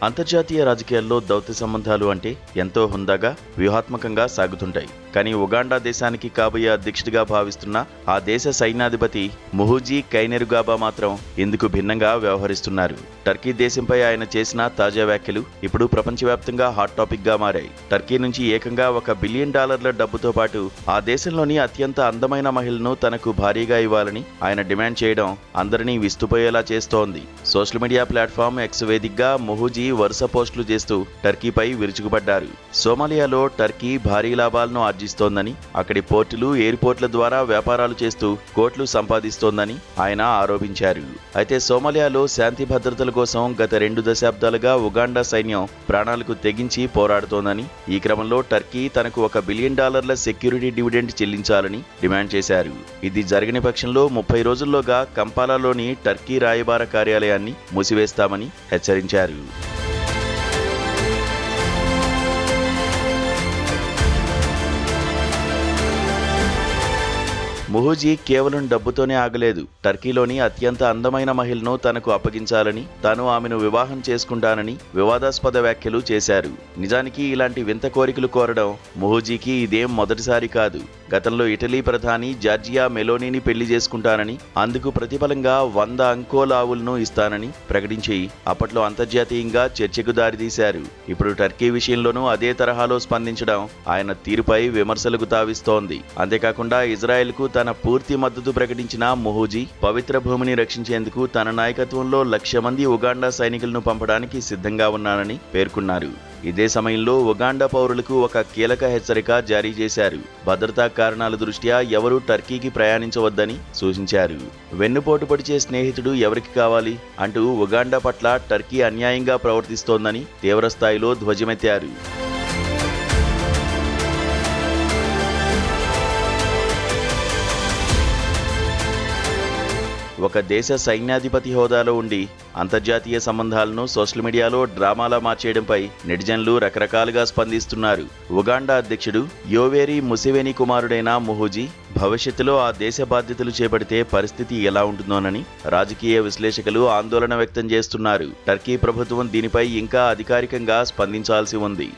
అంతర్జాతీయ రాజకీయాల్లో దౌత్య సంబంధాలు అంటే ఎంతో హుందాగా, వ్యూహాత్మకంగా సాగుతుంటాయి. కానీ ఉగాండా దేశానికి కాబోయే అధ్యక్షుడిగా భావిస్తున్న ఆ దేశ సైన్యాధిపతి ముహూజీ కైనెరుగాబా మాత్రం ఇందుకు భిన్నంగా వ్యవహరిస్తున్నారు. టర్కీ దేశంపై ఆయన చేసిన తాజా వ్యాఖ్యలు ఇప్పుడు ప్రపంచవ్యాప్తంగా హాట్ టాపిక్ గా మారాయి. టర్కీ నుంచి ఏకంగా $1 బిలియన్ డబ్బుతో పాటు ఆ దేశంలోని అత్యంత అందమైన మహిళను తనకు భారీగా ఇవ్వాలని ఆయన డిమాండ్ చేయడం అందరినీ విస్తుపోయేలా చేస్తోంది. సోషల్ మీడియా ప్లాట్ఫామ్ ఎక్స్ వేదికగా ముహూజీ వరుస పోస్టులు చేస్తూ టర్కీపై విరుచుకుపడ్డారు. సోమాలియాలో టర్కీ భారీ లాభాలను ఆర్జిస్తోందని, అక్కడి పోర్టులు, ఎయిర్పోర్ట్ల ద్వారా వ్యాపారాలు చేస్తూ కోట్లు సంపాదిస్తోందని ఆయన ఆరోపించారు. అయితే సోమాలియాలో శాంతి భద్రతల కోసం గత 2 దశాబ్దాలుగా ఉగాండా సైన్యం ప్రాణాలకు తెగించి పోరాడుతోందని, ఈ క్రమంలో టర్కీ తనకు $1 బిలియన్ సెక్యూరిటీ డివిడెండ్ చెల్లించాలని డిమాండ్ చేశారు. ఇది జరగని పక్షంలో 30 రోజుల్లోగా కంపాలాలోని టర్కీ రాయబార కార్యాలయాన్ని మూసివేస్తామని హెచ్చరించారు. ముహూజీ కేవలం డబ్బుతోనే ఆగలేదు. టర్కీలోని అత్యంత అందమైన మహిళను తనకు అప్పగించాలని, తాను ఆమెను వివాహం చేసుకుంటానని వివాదాస్పద వ్యాఖ్యలు చేశారు. నిజానికి ఇలాంటి వింత కోరికలు కోరడం ముహూజీకి ఇదేం మొదటిసారి కాదు. గతంలో ఇటలీ ప్రధాని జార్జియా మెలోనీని పెళ్లి చేసుకుంటానని, అందుకు ప్రతిఫలంగా 100 అంకోల్ ఆవులను ఇస్తానని ప్రకటించి అప్పట్లో అంతర్జాతీయంగా చర్చకు దారితీశారు. ఇప్పుడు టర్కీ విషయంలోనూ అదే తరహాలో స్పందించడం ఆయన తీరుపై విమర్శలకు తావిస్తోంది. అంతేకాకుండా ఇజ్రాయెల్కు తన పూర్తి మద్దతు ప్రకటించిన ముహూజీ పవిత్ర భూమిని రక్షించేందుకు తన నాయకత్వంలో 1,00,000 మంది ఉగాండా సైనికులను పంపడానికి సిద్ధంగా ఉన్నానని పేర్కొన్నారు. ఇదే సమయంలో ఉగాండా పౌరులకు ఒక కీలక హెచ్చరిక జారీ చేశారు. భద్రతా కారణాల దృష్ట్యా ఎవరూ టర్కీకి ప్రయాణించవద్దని సూచించారు. వెన్నుపోటు పొడిచే స్నేహితుడు ఎవరికి కావాలి అంటూ ఉగాండా పట్ల టర్కీ అన్యాయంగా ప్రవర్తిస్తోందని తీవ్రస్థాయిలో ధ్వజమెత్తారు. ఒక దేశ సైన్యాధిపతి హోదాలో ఉండి అంతర్జాతీయ సంబంధాలను సోషల్ మీడియాలో డ్రామాలా మార్చేయడంపై నెటిజన్లు రకరకాలుగా స్పందిస్తున్నారు. ఉగాండా అధ్యక్షుడు యోవేరీ ముసెవేని కుమారుడైన ముహూజీ భవిష్యత్తులో ఆ దేశ బాధ్యతలు చేపడితే పరిస్థితి ఎలా ఉంటుందోనని రాజకీయ విశ్లేషకులు ఆందోళన వ్యక్తం చేస్తున్నారు. టర్కీ ప్రభుత్వం దీనిపై ఇంకా అధికారికంగా స్పందించాల్సి ఉంది.